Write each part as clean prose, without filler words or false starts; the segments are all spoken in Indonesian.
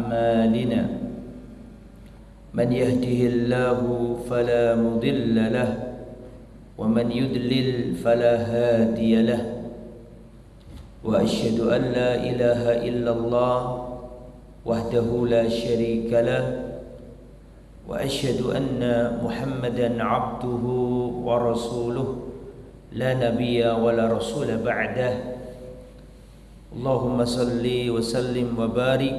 أعمالنا من يهده الله فلا مضل له ومن يضلل فلا هادي له وأشهد أن لا إله إلا الله وحده لا شريك له وأشهد أن محمدا عبده ورسوله لا نبي ولا رسول بعده اللهم صل وسلم وبارك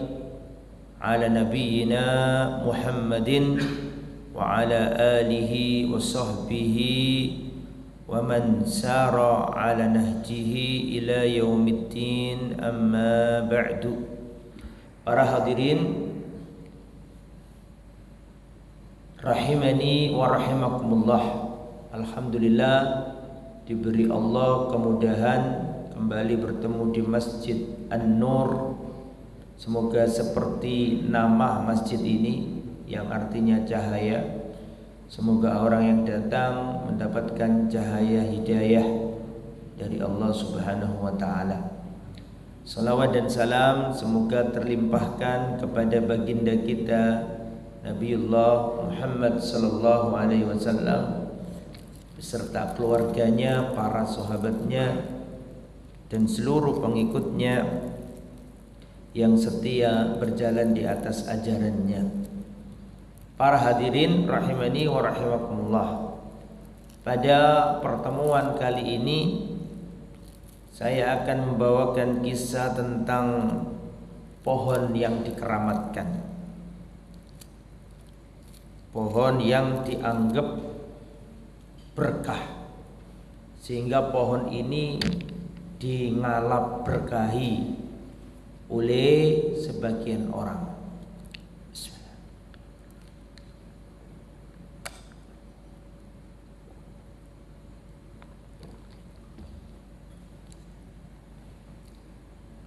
على نبينا محمد وعلى آله وصحبه ومن سار على نهجه إلى يوم الدين أما بعد. Para hadirin rahimani wa rahimakumullah. Alhamdulillah diberi Allah kemudahan kembali bertemu di Masjid An-Nur. Semoga seperti nama masjid ini yang artinya cahaya, semoga orang yang datang mendapatkan cahaya hidayah dari Allah Subhanahu wa taala. Salawat dan salam semoga terlimpahkan kepada baginda kita Nabiullah Muhammad sallallahu alaihi wasallam beserta keluarganya, para sahabatnya dan seluruh pengikutnya yang setia berjalan di atas ajarannya. Para hadirin rahimani wa rahimakumullah. Pada pertemuan kali ini saya akan membawakan kisah tentang pohon yang dikeramatkan. Pohon yang dianggap berkah, sehingga pohon ini dingalap berkahi oleh sebagian orang. Bismillah.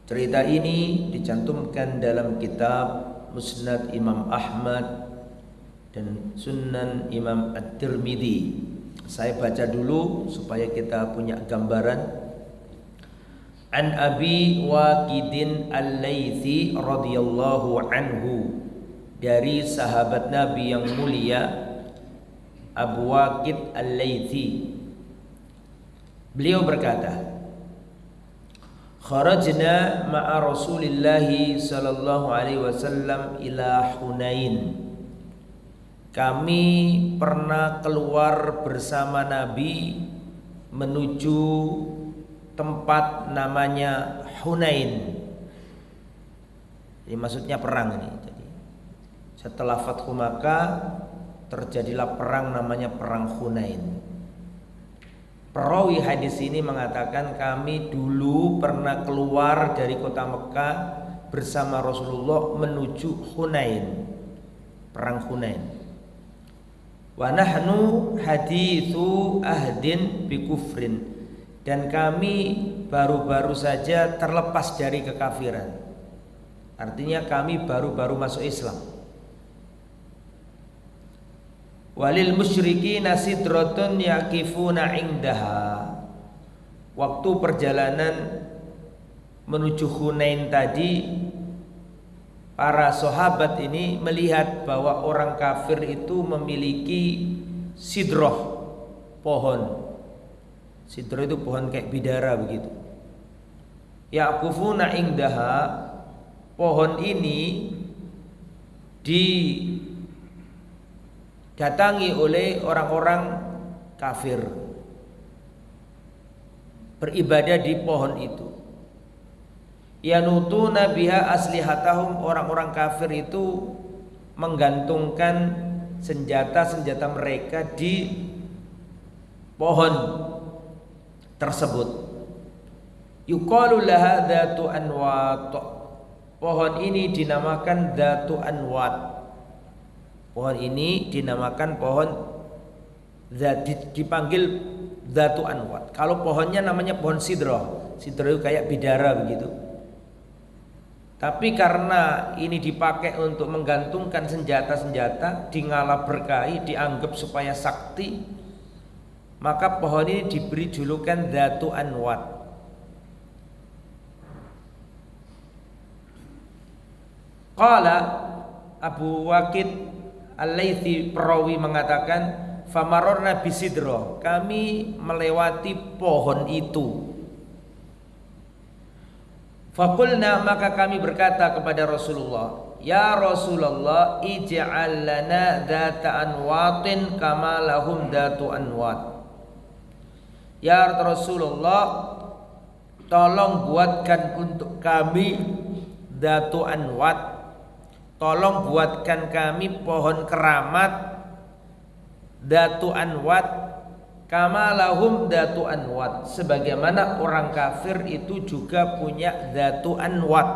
Cerita ini dicantumkan dalam kitab Musnad Imam Ahmad dan Sunan Imam At-Tirmidzi. Saya baca dulu supaya kita punya gambaran. An Abi Waqidin Al-Laythi radhiyallahu anhu, dari sahabat Nabi yang mulia Abu Waqid Al-Laythi. Beliau berkata, kharajna ma'a Rasulillahi sallallahu alaihi wasallam ila Hunain. Kami pernah keluar bersama Nabi menuju tempat namanya Hunain. Ini maksudnya perang ini. Jadi setelah Fathu Makkah terjadilah perang namanya perang Hunain. Perawi hadis ini mengatakan kami dulu pernah keluar dari kota Mekah bersama Rasulullah menuju Hunain, perang Hunain. Wa nahnu hadithu ahdin bi kufrin, dan kami baru-baru saja terlepas dari kekafiran. Artinya kami baru-baru masuk Islam. Walil musyrikina sidratun yaqifuna indaha. Waktu perjalanan menuju Hunain tadi, para sahabat ini melihat bahwa orang kafir itu memiliki sidroh, pohon. Sidroh itu pohon kayak bidara begitu. Yaqufuna indaha, pohon ini didatangi oleh orang-orang kafir, beribadah di pohon itu. Yanutuna biha aslihatahum, orang-orang kafir itu menggantungkan senjata-senjata mereka di pohon tersebut. Yuqalu laha dzatu anwat. Pohon ini dinamakan dzatu anwat. Pohon ini dinamakan pohon dipanggil dzatu anwat. Kalau pohonnya namanya pohon sidroh. Sidroh itu kayak bidara begitu. Tapi karena ini dipakai untuk menggantungkan senjata-senjata, dingalap berkahi, dianggap supaya sakti, maka pohon ini diberi julukan Dzatu Anwat. Qala Abu Waqid Al-Laitsi perawi mengatakan, famarorna bisidro, kami melewati pohon itu. Fakulna, maka kami berkata kepada Rasulullah, ya Rasulullah, ij'al lana dhata anwatin kama lahum dhatu anwat. Ya Rasulullah, tolong buatkan untuk kami dhatu anwat, tolong buatkan kami pohon keramat dhatu anwat kama lahum dhatu anwat, sebagaimana orang kafir itu juga punya dhatu anwat,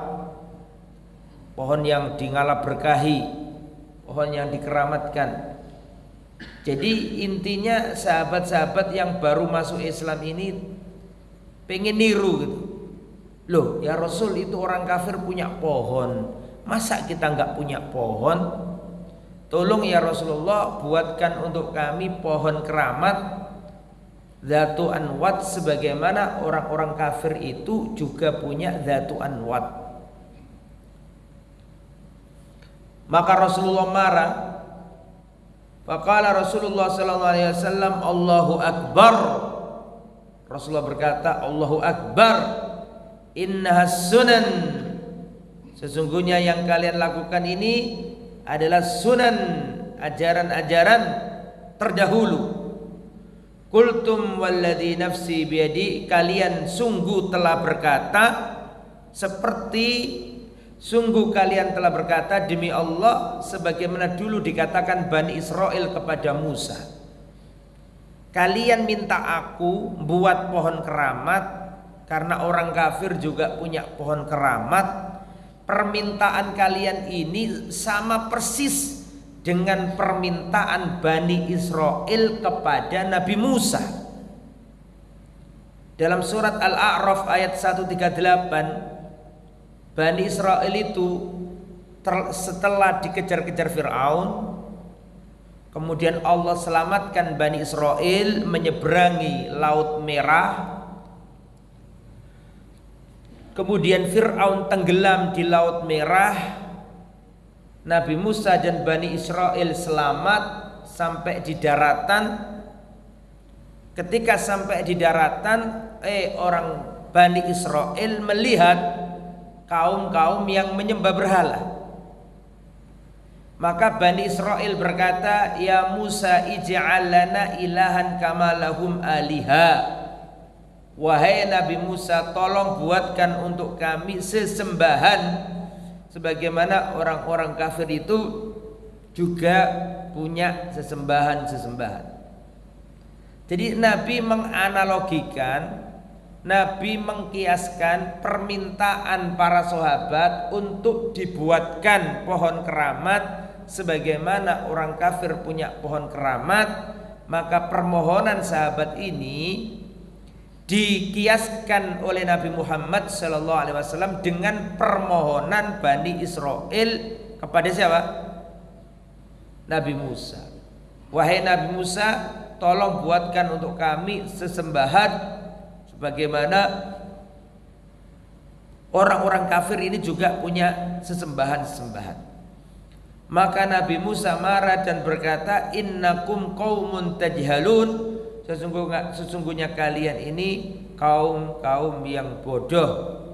pohon yang dingalap berkahi, pohon yang dikeramatkan. Jadi intinya sahabat-sahabat yang baru masuk Islam ini pengen niru gitu. Loh ya Rasul, itu orang kafir punya pohon, masa kita nggak punya pohon? Tolong ya Rasulullah, buatkan untuk kami pohon keramat dhatu anwat, sebagaimana orang-orang kafir itu juga punya dhatu anwat. Maka Rasulullah marah. Faqala Rasulullah sallallahu alaihi wasallam, Allahu akbar. Rasulullah berkata, Allahu akbar, innahas sunan, sesungguhnya yang kalian lakukan ini adalah sunan, ajaran-ajaran terdahulu. Qultum walladzi nafsi biyadi, kalian sungguh telah berkata, seperti sungguh kalian telah berkata demi Allah, sebagaimana dulu dikatakan Bani Israel kepada Musa, kalian minta aku buat pohon keramat karena orang kafir juga punya pohon keramat. Permintaan kalian ini sama persis dengan permintaan Bani Israel kepada Nabi Musa. Dalam surat Al-A'raf ayat 138, Bani Israel itu setelah dikejar-kejar Fir'aun, kemudian Allah selamatkan Bani Israel menyeberangi Laut Merah. Kemudian Fir'aun tenggelam di Laut Merah. Nabi Musa dan Bani Israel selamat sampai di daratan. Ketika sampai di daratan, orang Bani Israel melihat kaum-kaum yang menyembah berhala. Maka Bani Israel berkata, ya Musa, ij'al lana ilahan kama lahum aliha. Wahai Nabi Musa, tolong buatkan untuk kami sesembahan sebagaimana orang-orang kafir itu juga punya sesembahan-sesembahan. Jadi Nabi menganalogikan, Nabi mengkiaskan permintaan para sahabat untuk dibuatkan pohon keramat sebagaimana orang kafir punya pohon keramat. Maka permohonan sahabat ini dikiaskan oleh Nabi Muhammad SAW dengan permohonan Bani Israel kepada siapa? Nabi Musa. Wahai Nabi Musa, tolong buatkan untuk kami sesembahan sebagaimana orang-orang kafir ini juga punya sesembahan-sesembahan. Maka Nabi Musa marah dan berkata, innakum qaumun tajhalun, sesungguhnya kalian ini kaum yang bodoh.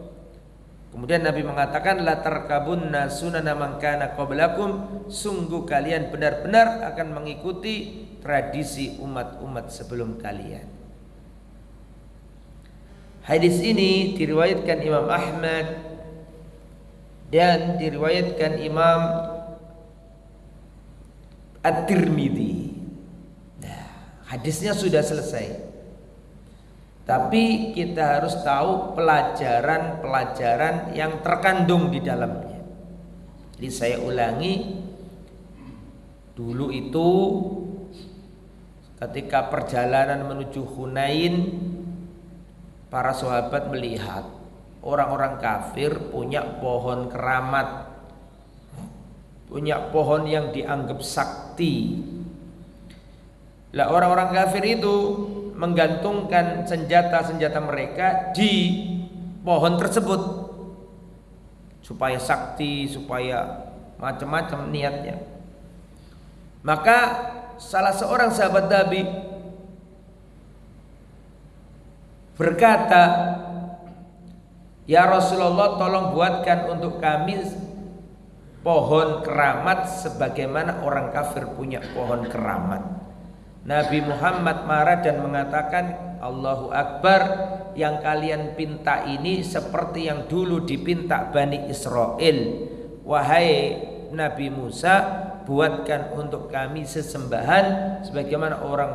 Kemudian Nabi mengatakan, la tarkabunna sunana man kana qablakum, sungguh kalian benar-benar akan mengikuti tradisi umat-umat sebelum kalian. Hadis ini diriwayatkan Imam Ahmad dan diriwayatkan Imam At-Tirmidzi. Hadisnya sudah selesai, tapi kita harus tahu pelajaran-pelajaran yang terkandung di dalamnya. Jadi saya ulangi, dulu itu ketika perjalanan menuju Hunain, para sahabat melihat orang-orang kafir punya pohon keramat, punya pohon yang dianggap sakti. Lah orang-orang kafir itu menggantungkan senjata-senjata mereka di pohon tersebut supaya sakti, supaya macam-macam niatnya. Maka salah seorang sahabat Nabi berkata, "Ya Rasulullah, tolong buatkan untuk kami pohon keramat sebagaimana orang kafir punya pohon keramat." Nabi Muhammad marah dan mengatakan, "Allahu Akbar, yang kalian pinta ini seperti yang dulu dipinta Bani Israel. Wahai Nabi Musa, buatkan untuk kami sesembahan sebagaimana orang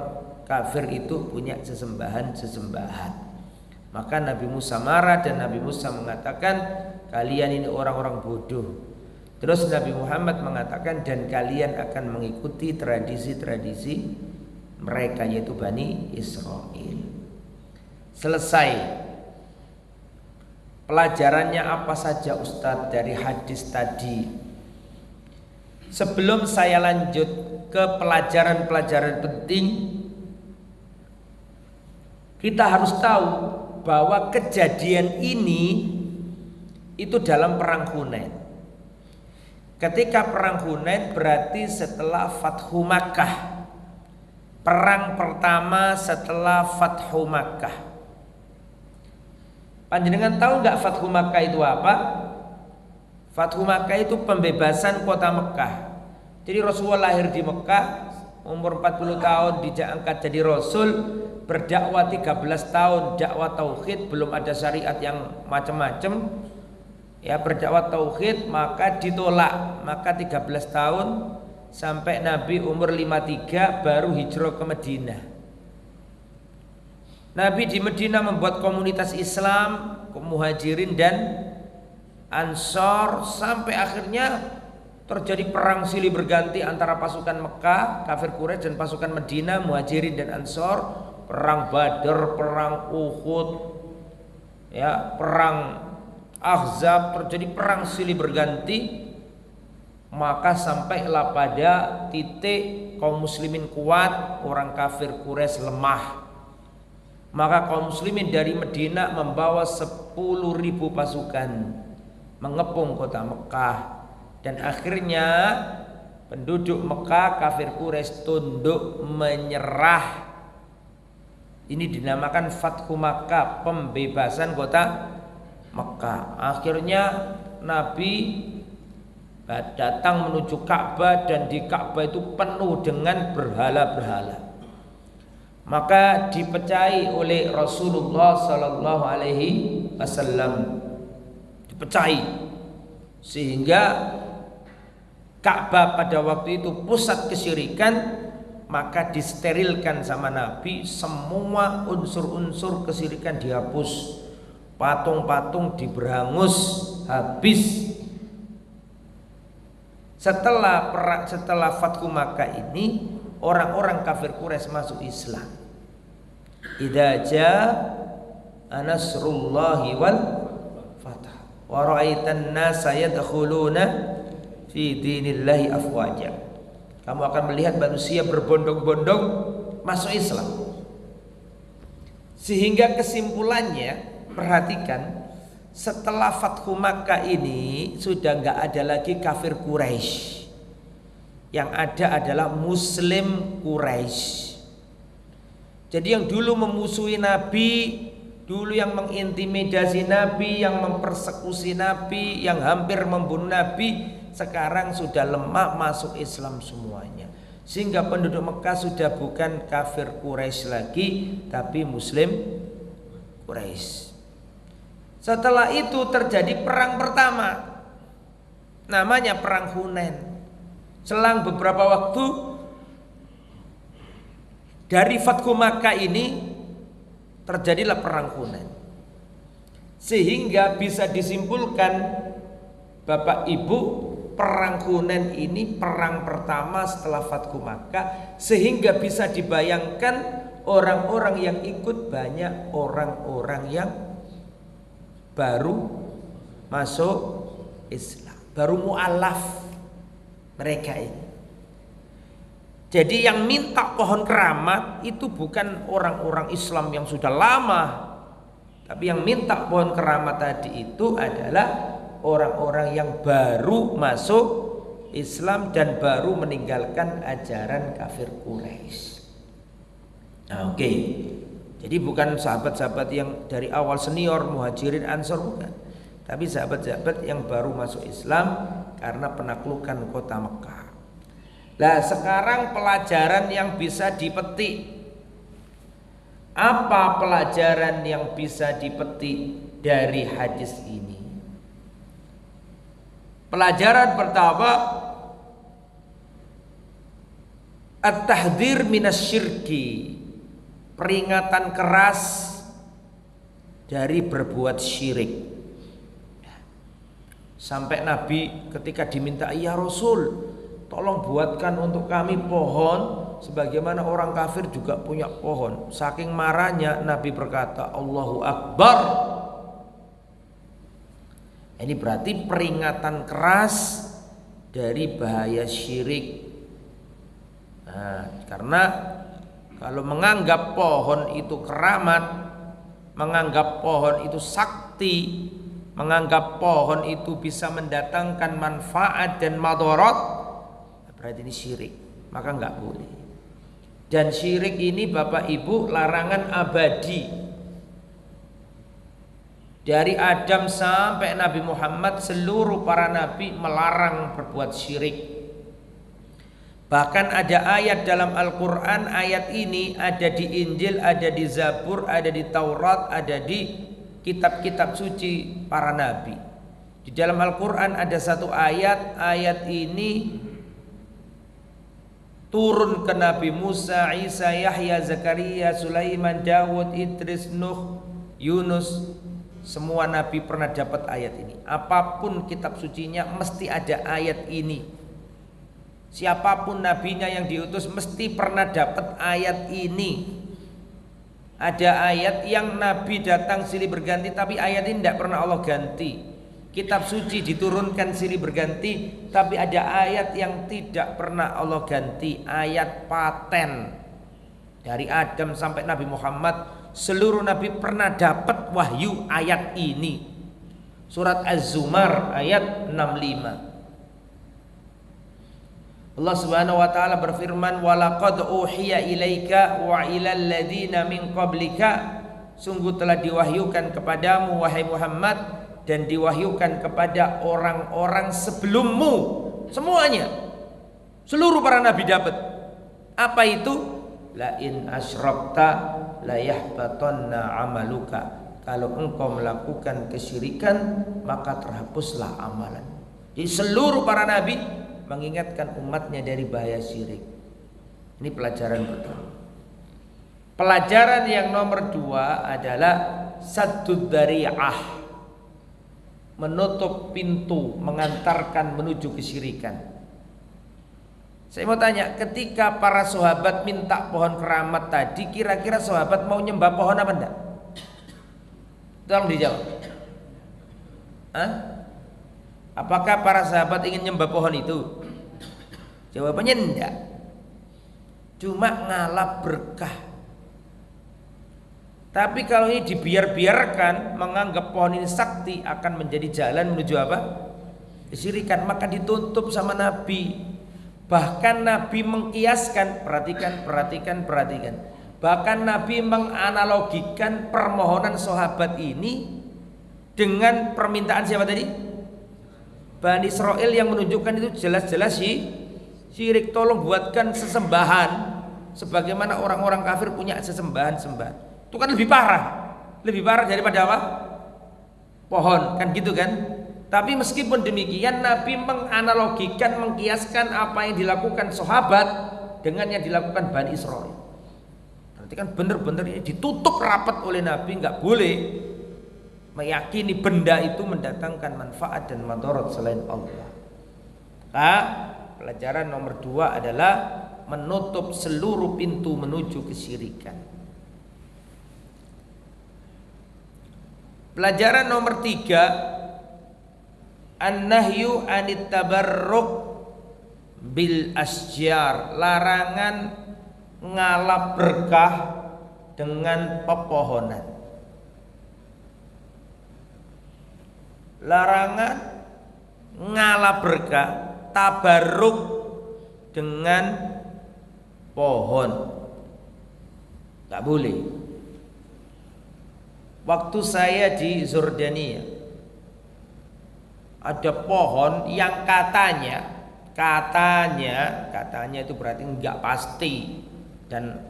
kafir itu punya sesembahan." Maka Nabi Musa marah dan Nabi Musa mengatakan, "Kalian ini orang-orang bodoh." Terus Nabi Muhammad mengatakan, "Dan kalian akan mengikuti tradisi-tradisi mereka, yaitu Bani Israel." Selesai. Pelajarannya apa saja Ustadz dari hadis tadi? Sebelum saya lanjut ke pelajaran-pelajaran penting, kita harus tahu bahwa kejadian ini itu dalam perang Hunain. Ketika perang Hunain berarti setelah Fathu Makkah, perang pertama setelah Fathu Makkah. Panjenengan tahu nggak Fathu Makkah itu apa? Fathu Makkah itu pembebasan kota Mekah. Jadi Rasulullah lahir di Mekah, umur 40 tahun diangkat jadi Rasul, berdakwah 13 tahun, dakwah tauhid, belum ada syariat yang macam-macam. Ya, berdakwah tauhid, maka ditolak. Maka 13 tahun sampai Nabi umur 53 baru hijrah ke Madinah. Nabi di Madinah membuat komunitas Islam, Muhajirin dan Ansor, sampai akhirnya terjadi perang silih berganti antara pasukan Mekah, kafir Quraisy, dan pasukan Madinah, Muhajirin dan Ansor. Perang Badar, perang Uhud, ya, perang Ahzab, terjadi perang silih berganti. Maka sampailah pada titik kaum muslimin kuat, orang kafir Quraisy lemah. Maka kaum muslimin dari Madinah membawa 10.000 pasukan mengepung kota Mekah, dan akhirnya penduduk Mekah kafir Quraisy tunduk menyerah. Ini dinamakan Fathu Makkah, pembebasan kota Mekah. Akhirnya Nabi datang menuju Ka'bah, dan di Ka'bah itu penuh dengan berhala-berhala. Maka dipecahi oleh Rasulullah sallallahu alaihi wasallam, dipecahi, sehingga Ka'bah pada waktu itu pusat kesyirikan. Maka disterilkan sama Nabi, semua unsur-unsur kesyirikan dihapus, patung-patung diberangus habis. Setelah Fathu Makkah ini, orang-orang kafir Quraisy masuk Islam. Idza jaa nasrullahi wal fath wa ra'aitan nasa yadkhuluna fi dinillahi afwaja. Kamu akan melihat manusia berbondong-bondong masuk Islam. Sehingga kesimpulannya, perhatikan, setelah Fathu Makkah ini sudah nggak ada lagi kafir Quraisy. Yang ada adalah Muslim Quraisy. Jadi yang dulu memusuhi Nabi, dulu yang mengintimidasi Nabi, yang mempersekusi Nabi, yang hampir membunuh Nabi, sekarang sudah lemah masuk Islam semuanya. Sehingga penduduk Mekah sudah bukan kafir Quraisy lagi, tapi Muslim Quraisy. Setelah itu terjadi perang pertama, namanya perang Hunain. Selang beberapa waktu dari Fathu Makkah ini terjadilah perang Hunain. Sehingga bisa disimpulkan Bapak Ibu, perang Hunain ini perang pertama setelah Fathu Makkah, sehingga bisa dibayangkan orang-orang yang ikut banyak orang-orang yang baru masuk Islam, baru mu'alaf mereka ini. Jadi yang minta pohon keramat itu bukan orang-orang Islam yang sudah lama, tapi yang minta pohon keramat tadi itu adalah orang-orang yang baru masuk Islam dan baru meninggalkan ajaran kafir Quraisy. Nah, oke. Jadi bukan sahabat-sahabat yang dari awal senior Muhajirin Ansor, bukan. Tapi sahabat-sahabat yang baru masuk Islam karena penaklukan kota Mekah. Nah, sekarang pelajaran yang bisa dipetik. Apa pelajaran yang bisa dipetik dari hadis ini? Pelajaran pertama, at-tahdhir minasyirki, peringatan keras dari berbuat syirik. Sampai Nabi ketika diminta, "Ya Rasul, tolong buatkan untuk kami pohon sebagaimana orang kafir juga punya pohon." Saking marahnya Nabi berkata, "Allahu Akbar." Ini berarti peringatan keras dari bahaya syirik. Nah, karena kalau menganggap pohon itu keramat, menganggap pohon itu sakti, menganggap pohon itu bisa mendatangkan manfaat dan madarat, berarti ini syirik. Maka nggak boleh. Dan syirik ini Bapak Ibu larangan abadi. Dari Adam sampai Nabi Muhammad, seluruh para nabi melarang berbuat syirik. Bahkan ada ayat dalam Al-Quran, ayat ini ada di Injil, ada di Zabur, ada di Taurat, ada di kitab-kitab suci para nabi. Di dalam Al-Quran ada satu ayat, ayat ini turun ke Nabi Musa, Isa, Yahya, Zakaria, Sulaiman, Dawud, Idris, Nuh, Yunus. Semua nabi pernah dapat ayat ini. Apapun kitab sucinya mesti ada ayat ini. Siapapun nabinya yang diutus mesti pernah dapat ayat ini. Ada ayat yang nabi datang silih berganti, tapi ayat ini tidak pernah Allah ganti. Kitab suci diturunkan silih berganti, tapi ada ayat yang tidak pernah Allah ganti. Ayat paten. Dari Adam sampai Nabi Muhammad, seluruh nabi pernah dapat wahyu ayat ini. Surat Az-Zumar ayat 65. Allah Subhanahu wa taala berfirman, "Walaqad uhiya ilaika wa ilal ladzina min qablika." Sungguh telah diwahyukan kepadamu wahai Muhammad dan diwahyukan kepada orang-orang sebelummu semuanya. Seluruh para nabi dapat. Apa itu? La in asyrakta la yahbatanna amaluka. Kalau engkau melakukan kesyirikan maka terhapuslah amalan. Jadi seluruh para nabi mengingatkan umatnya dari bahaya syirik. Ini pelajaran pertama. Pelajaran yang nomor 2 adalah saddud dzari'ah, menutup pintu mengantarkan menuju kesyirikan. Saya mau tanya, ketika para sahabat minta pohon keramat tadi, kira-kira sahabat mau nyembah pohon apa enggak? Tolong dijawab. Hah? Apakah para sahabat ingin nyembah pohon itu? Jawabannya enggak. Cuma ngalap berkah. Tapi kalau ini dibiarkan, menganggap pohon ini sakti, akan menjadi jalan menuju apa? Kesyirikan. Maka ditutup sama Nabi. Bahkan Nabi mengkiaskan, perhatikan. Bahkan Nabi menganalogikan permohonan sahabat ini dengan permintaan siapa tadi? Bani Israel, yang menunjukkan itu jelas-jelas syirik. Tolong buatkan sesembahan sebagaimana orang-orang kafir punya sesembahan-sembahan. Itu kan lebih parah daripada apa? Pohon, kan gitu kan? Tapi meskipun demikian Nabi menganalogikan, mengkiaskan apa yang dilakukan sahabat dengan yang dilakukan Bani Israel. Berarti kan benar-benar ini ditutup rapat oleh Nabi, nggak boleh meyakini benda itu mendatangkan manfaat dan madarat selain Allah. Nah, pelajaran nomor 2 adalah menutup seluruh pintu menuju kesyirikan. Pelajaran nomor 3, an-nahyu anit tabarruk bil asjar, larangan ngalap berkah dengan pepohonan. Larangan ngalah berkah, tabarruk dengan pohon. Gak boleh. Waktu saya di Jordania, ada pohon yang katanya itu berarti enggak pasti dan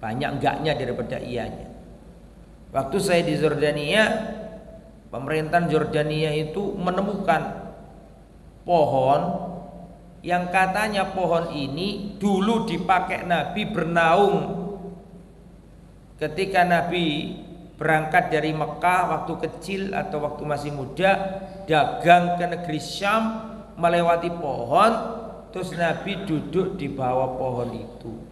banyak enggaknya daripada iyanya. Waktu saya di Jordania, pemerintahan Jordania itu menemukan pohon yang katanya pohon ini dulu dipakai Nabi bernaung ketika Nabi berangkat dari Mekah waktu kecil atau waktu masih muda, dagang ke negeri Syam, melewati pohon, terus Nabi duduk di bawah pohon itu.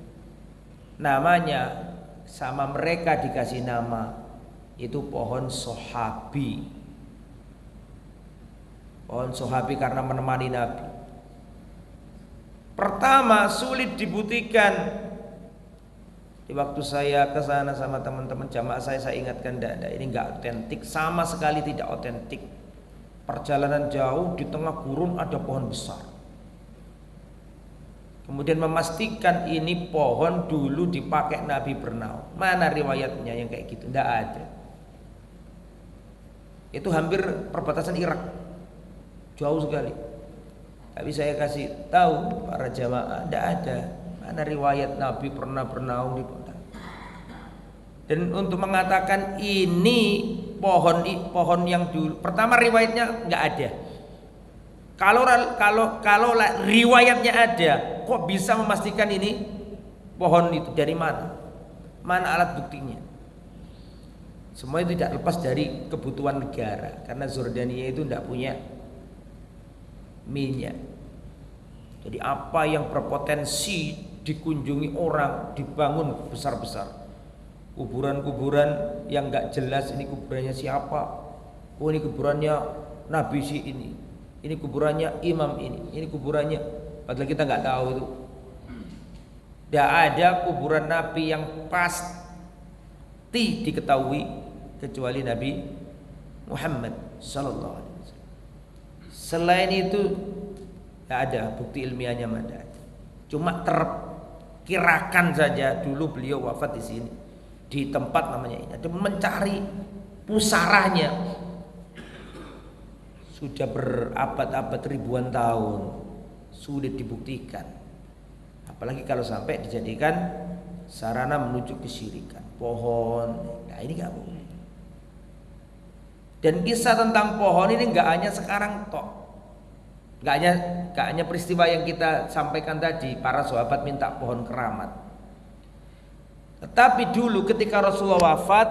Namanya sama mereka dikasih nama, itu pohon Sahabi. Pohon Sahabi karena menemani Nabi. Pertama sulit dibuktikan. Di waktu saya ke sana sama teman-teman jamaah saya ingatkan, ini enggak otentik, sama sekali tidak otentik. Perjalanan jauh di tengah gurun ada pohon besar. Kemudian memastikan ini pohon dulu dipakai Nabi bernaung. Mana riwayatnya yang kayak gitu? Enggak ada. Itu hampir perbatasan Irak. Jauh sekali. Tapi saya kasih tahu para jamaah, enggak ada. Mana riwayat Nabi pernah bernaung di pohon. Dan untuk mengatakan ini pohon yang dulu, pertama riwayatnya nggak ada. Kalau riwayatnya ada, kok bisa memastikan ini pohon itu dari mana? Mana alat buktinya? Semua itu tidak lepas dari kebutuhan negara, karena Jordania itu tidak punya minyak. Jadi apa yang berpotensi dikunjungi orang dibangun besar-besar. Kuburan-kuburan yang nggak jelas, ini kuburannya siapa? Oh ini kuburannya Nabi si ini kuburannya imam ini kuburannya. Padahal kita nggak tahu itu. Tidak ada kuburan Nabi yang pasti diketahui kecuali Nabi Muhammad Sallallahu Alaihi Wasallam. Selain itu tidak ada bukti ilmiahnya, ada. Cuma terkirakan saja dulu beliau wafat di sini, di tempat namanya ini. Ada mencari pusaranya sudah berabad-abad, ribuan tahun, sulit dibuktikan. Apalagi kalau sampai dijadikan sarana menuju kesyirikan. Pohon, nah ini nggak boleh. Dan kisah tentang pohon ini nggak hanya sekarang tok, nggak hanya peristiwa yang kita sampaikan tadi, para sahabat minta pohon keramat. Tetapi dulu ketika Rasulullah wafat,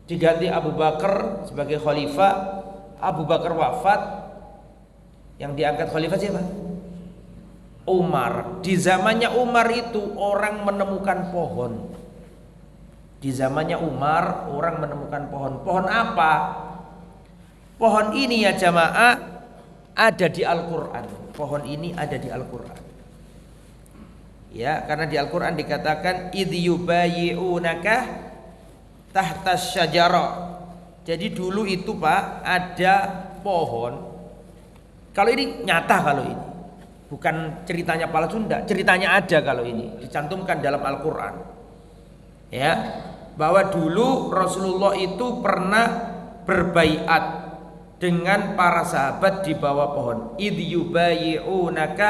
diganti Abu Bakar sebagai khalifah. Abu Bakar wafat, yang diangkat khalifah siapa? Umar. Di zamannya Umar itu orang menemukan pohon. Di zamannya Umar orang menemukan pohon. Pohon apa? Pohon ini ya jamaah ada di Al-Quran. Pohon ini ada di Al-Quran. Ya, karena di Al-Quran dikatakan idh yubayi'unaka tahtas syajarah. Jadi dulu itu Pak ada pohon. Kalau ini nyata, kalau ini bukan ceritanya palsu, enggak, ceritanya ada. Kalau ini dicantumkan dalam Al-Quran, ya, bahwa dulu Rasulullah itu pernah berbaiat dengan para sahabat di bawah pohon. Idh yubayi'unaka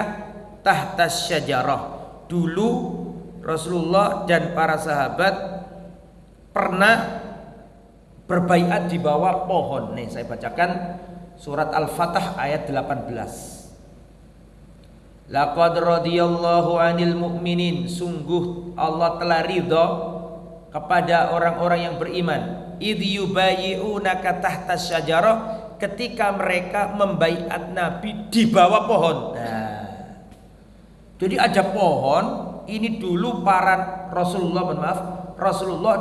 tahtas syajarah. Dulu Rasulullah dan para sahabat pernah berbaiat di bawah pohon. Nih saya bacakan surat Al-Fatah ayat 18. Laqad radiyallahu 'anil mu'minin, sungguh Allah telah ridha kepada orang-orang yang beriman. Idh yubayi'unaka tahtas syajarah, ketika mereka membaiat Nabi di bawah pohon. Nah, jadi ada pohon ini dulu para Rasulullah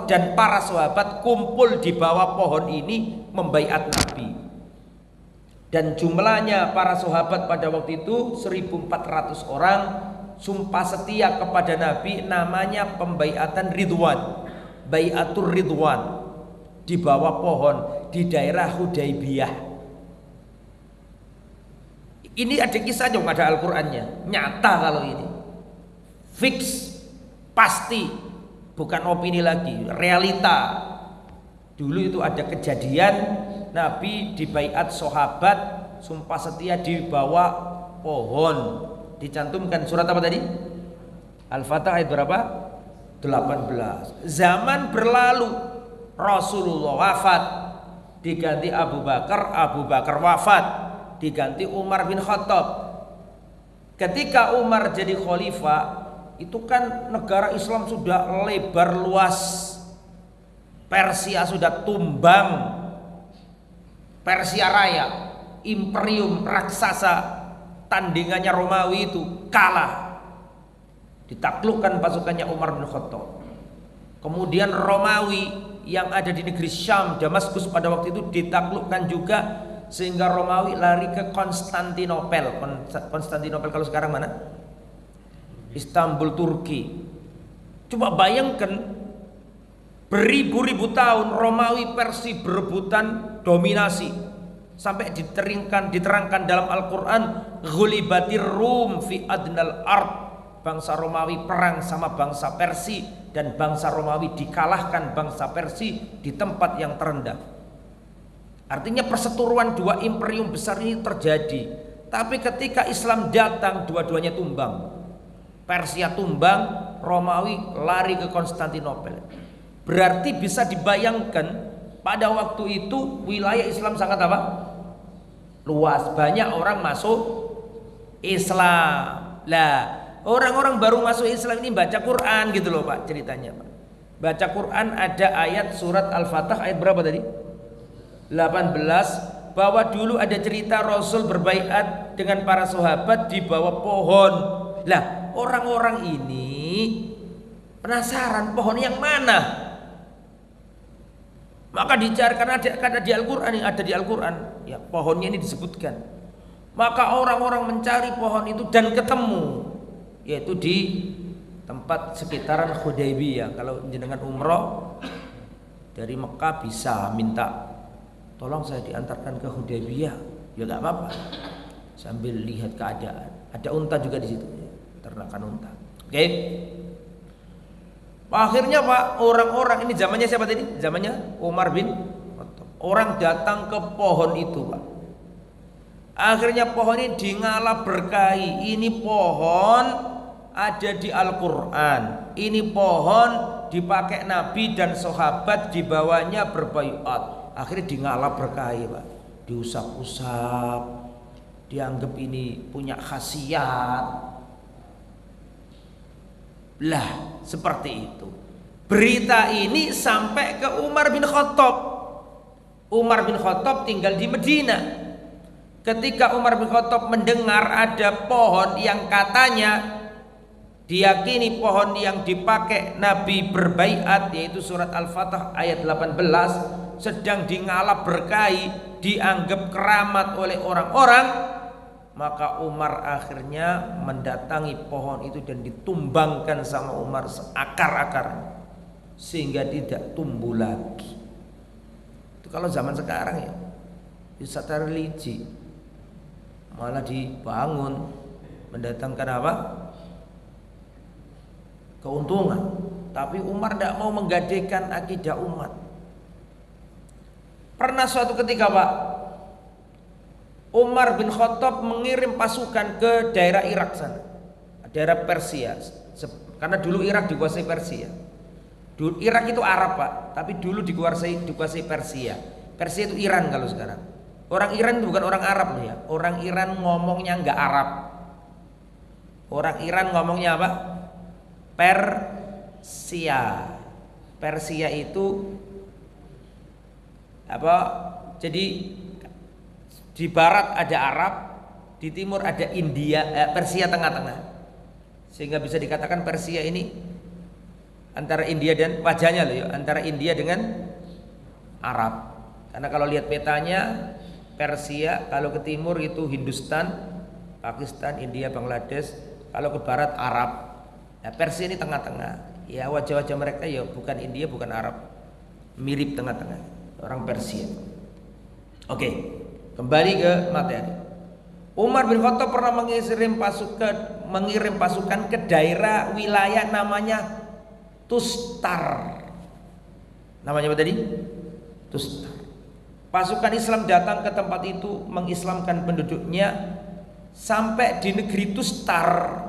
dan para sahabat kumpul di bawah pohon ini membaiat Nabi. Dan jumlahnya para sahabat pada waktu itu 1.400 orang, sumpah setia kepada Nabi, namanya pembaiatan Ridwan, Baiatur Ridwan, di bawah pohon di daerah Hudaybiyah. Ini ada kisahnya, ada Al-Qur'annya. Nyata kalau ini. Fix, pasti, bukan opini lagi, realita. Dulu itu ada kejadian Nabi dibaiat sahabat, sumpah setia di bawah pohon. Dicantumkan surat apa tadi? Al-Fatah ayat berapa? 18. Zaman berlalu, Rasulullah wafat, diganti Abu Bakar wafat, diganti Umar bin Khattab. Ketika Umar jadi khalifah, itu kan negara Islam sudah lebar luas. Persia sudah tumbang, Persia Raya, imperium raksasa, tandingannya Romawi itu kalah, ditaklukkan pasukannya Umar bin Khattab. Kemudian Romawi yang ada di negeri Syam, Damaskus pada waktu itu ditaklukkan juga, sehingga Romawi lari ke Konstantinopel. Konstantinopel kalau sekarang mana? Istanbul, Turki. Coba bayangkan, beribu-ribu tahun Romawi Persia berebutan dominasi, sampai diterangkan dalam Al-Quran, ghulibatir Rum fi adnal ard. Bangsa Romawi perang sama bangsa Persia, dan bangsa Romawi dikalahkan bangsa Persia di tempat yang terendah. Artinya perseteruan dua imperium besar ini terjadi. Tapi ketika Islam datang, dua-duanya tumbang. Persia tumbang, Romawi lari ke Konstantinopel. Berarti bisa dibayangkan pada waktu itu wilayah Islam sangat apa? Luas, banyak orang masuk Islam. Lah, orang-orang baru masuk Islam ini baca Quran gitu loh Pak, ceritanya Pak. Baca Quran ada ayat surat Al-Fatah ayat berapa tadi? 18, bahwa dulu ada cerita Rasul berbaiat dengan para sahabat di bawah pohon. Lah, orang-orang ini penasaran pohon yang mana? Maka dicari, karena ada di Al-Quran, yang ada di Al-Quran ya, pohonnya ini disebutkan. Maka orang-orang mencari pohon itu dan ketemu, yaitu di tempat sekitaran Hudaybiyah. Kalau jenengan umroh dari Mekah bisa minta, tolong saya diantarkan ke Hudaybiyah, ya nggak apa-apa, sambil lihat keadaan. Ada unta juga di situ, ternakan unta. Oke. Akhirnya Pak, orang-orang ini zamannya siapa tadi? Zamannya Umar bin Khattab. Orang datang ke pohon itu Pak. Akhirnya pohon ini dingalap berkahi. Ini pohon ada di Al-Quran. Ini pohon dipakai Nabi dan sahabat, di bawahnya berbaiat. Akhirnya dingalap berkahi Pak. Diusap-usap, dianggap ini punya khasiat. Lah, seperti itu. Berita ini sampai ke Umar bin Khattab. Umar bin Khattab tinggal di Medina. Ketika Umar bin Khattab mendengar ada pohon yang katanya diyakini pohon yang dipakai Nabi berbaiat, yaitu surat Al-Fatah ayat 18, sedang dingalap berkahi, dianggap keramat oleh orang-orang, maka Umar akhirnya mendatangi pohon itu dan ditumbangkan sama Umar seakar-akarnya, sehingga tidak tumbuh lagi. Itu kalau zaman sekarang ya, wisata religi malah dibangun, mendatangkan apa? Keuntungan. Tapi Umar tidak mau menggadaikan akidah umat. Pernah suatu ketika Pak, Umar bin Khattab mengirim pasukan ke daerah Irak sana, daerah Persia, karena dulu Irak dikuasai Persia. Dulu Irak itu Arab Pak, tapi dulu dikuasai Persia. Persia itu Iran kalau sekarang. Orang Iran itu bukan orang Arab loh ya. Orang Iran ngomongnya nggak Arab. Orang Iran ngomongnya apa? Persia. Persia itu apa? Jadi di barat ada Arab, di timur ada India, Persia tengah-tengah. Sehingga bisa dikatakan Persia ini antara India dan wajahnya loh ya, antara India dengan Arab. Karena kalau lihat petanya Persia, kalau ke timur itu Hindustan, Pakistan, India, Bangladesh, kalau ke barat Arab. Nah, Persia ini tengah-tengah. Ya wajah-wajah mereka ya bukan India, bukan Arab. Mirip tengah-tengah. Orang Persia. Oke. Kembali ke materi. Umar bin Khattab pernah mengirim pasukan ke daerah wilayah namanya Tustar. Namanya apa tadi? Tustar. Pasukan Islam datang ke tempat itu, mengislamkan penduduknya. Sampai di negeri Tustar,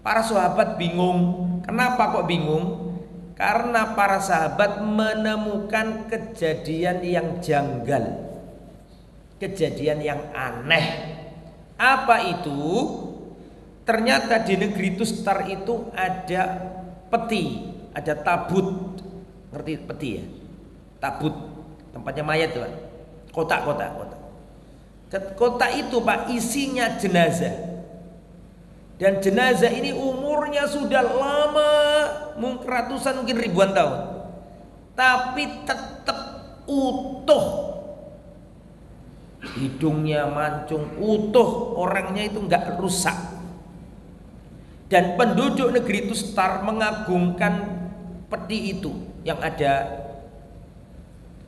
para sahabat bingung. Kenapa kok bingung? Karena para sahabat menemukan kejadian yang janggal, kejadian yang aneh. Apa itu? Ternyata di negeri Tustar itu ada peti, ada tabut. Ngerti peti ya? Tabut, tempatnya mayat tuh, Pak. Kotak. Kotak itu, Pak, isinya jenazah. Dan jenazah ini umurnya sudah lama, mungkin ratusan, mungkin ribuan tahun, tapi tetap utuh. Hidungnya mancung, utuh, orangnya itu nggak rusak. Dan penduduk negeri Tustar mengagungkan peti itu yang ada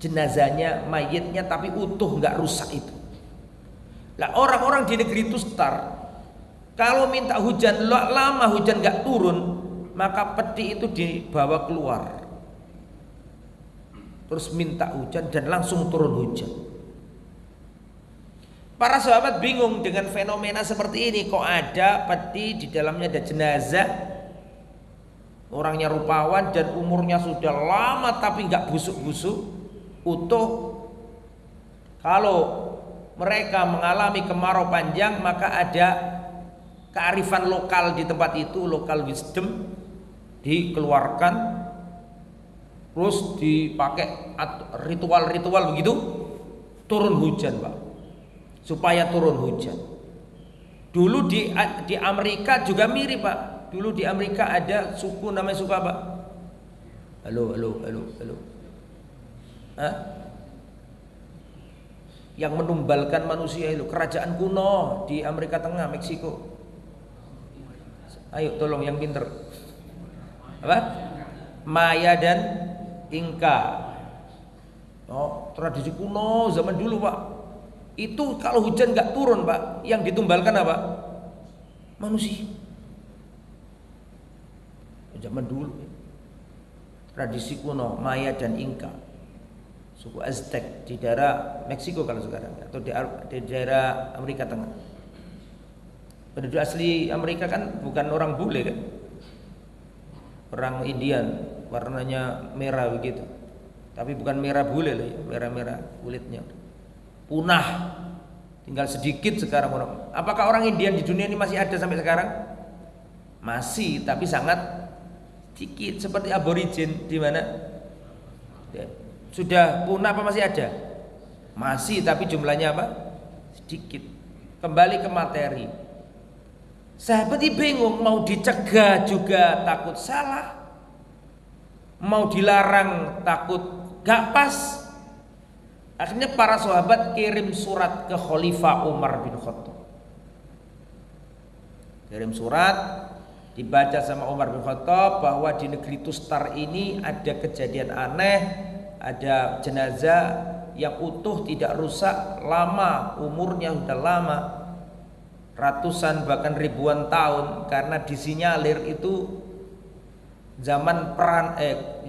jenazahnya, mayitnya, tapi utuh, nggak rusak itu. Lah orang-orang di negeri Tustar kalau minta hujan, lama hujan nggak turun, maka peti itu dibawa keluar, terus minta hujan dan langsung turun hujan. Para sahabat bingung dengan fenomena seperti ini. Kok ada peti di dalamnya ada jenazah, orangnya rupawan dan umurnya sudah lama tapi nggak busuk-busuk, utuh. Kalau mereka mengalami kemarau panjang, maka ada kearifan lokal di tempat itu, local wisdom dikeluarkan, terus dipakai ritual-ritual begitu, turun hujan, Pak, supaya turun hujan. Dulu di Amerika juga mirip, Pak. Dulu di Amerika ada suku namanya suku apa? Halo. Hah? Yang menumbalkan manusia itu, kerajaan kuno di Amerika Tengah, Meksiko. Ayo tolong yang pinter. Apa? Maya dan Inka. Oh, tradisi kuno zaman dulu, Pak. Itu kalau hujan nggak turun, Pak, yang ditumbalkan apa? Manusia. Zaman dulu. Tradisi kuno Maya dan Inka. Suku Aztec di daerah Meksiko kalau sekarang, atau di daerah Amerika Tengah. Penduduk asli Amerika kan bukan orang bule kan, orang Indian, warnanya merah begitu, tapi bukan merah bule loh ya, merah-merah kulitnya, punah, tinggal sedikit sekarang orang. Apakah orang Indian di dunia ini masih ada sampai sekarang? Masih, tapi sangat sedikit, seperti aborigin di mana? Ya. Sudah punah apa masih ada? Masih, tapi jumlahnya apa? Sedikit. Kembali ke materi. Sahabat ini bingung, mau dicegah juga takut salah, mau dilarang takut gak pas. Akhirnya para sahabat kirim surat ke Khalifah Umar bin Khattab. Kirim surat, dibaca sama Umar bin Khattab bahwa di negeri Tustar ini ada kejadian aneh. Ada jenazah yang utuh, tidak rusak, lama, umurnya sudah lama, ratusan bahkan ribuan tahun, karena disinyalir itu zaman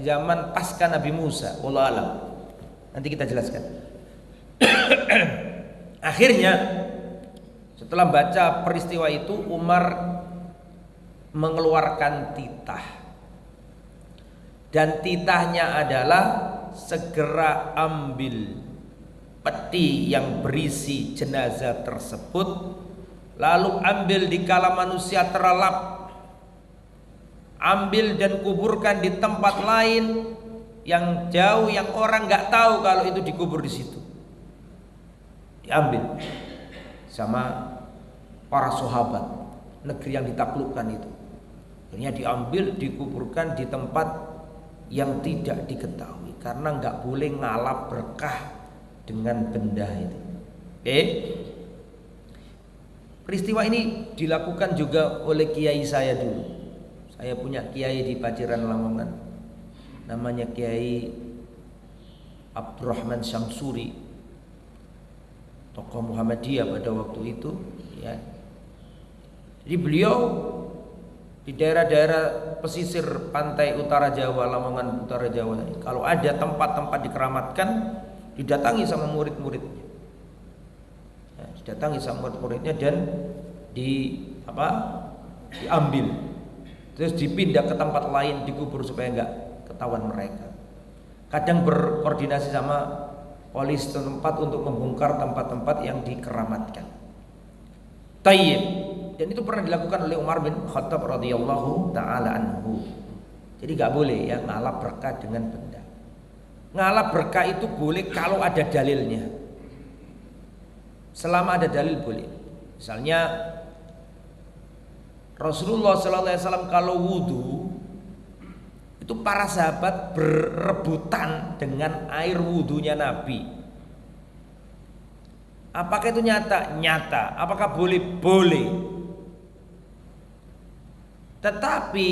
zaman pasca Nabi Musa. Wallahu alam. Nanti kita jelaskan. Akhirnya setelah baca peristiwa itu, Umar mengeluarkan titah, dan titahnya adalah segera ambil peti yang berisi jenazah tersebut, lalu ambil di kala manusia terlelap, ambil dan kuburkan di tempat lain yang jauh, yang orang nggak tahu kalau itu dikubur di situ. Diambil sama para sahabat negeri yang ditaklukkan itu. Akhirnya diambil, dikuburkan di tempat yang tidak diketahui, karena nggak boleh ngalap berkah dengan benda itu. Peristiwa ini dilakukan juga oleh kiai saya dulu. Saya punya kiai di Paciran Lamongan, namanya Kiai Abdurrahman Syamsuri. tokoh Muhammadiyah pada waktu itu, ya. Jadi beliau di daerah-daerah pesisir pantai utara Jawa, Lamongan utara Jawa, kalau ada tempat-tempat dikeramatkan, didatangi sama murid-muridnya, ya, didatangi sama murid-muridnya dan diambil, terus dipindah ke tempat lain, dikubur supaya enggak ketahuan mereka. Kadang berkoordinasi sama polis setempat untuk membongkar tempat-tempat yang dikeramatkan. Tayyib. Dan itu pernah dilakukan oleh Umar bin Khattab radhiyallahu taala anhu. Jadi enggak boleh ya ngalap berkah dengan benda. Ngalap berkah itu boleh kalau ada dalilnya. Selama ada dalil boleh. Misalnya Rasulullah SAW kalau wudhu itu para sahabat berebutan dengan air wudhunya Nabi. Apakah itu nyata? Nyata. Apakah boleh? Boleh. Tetapi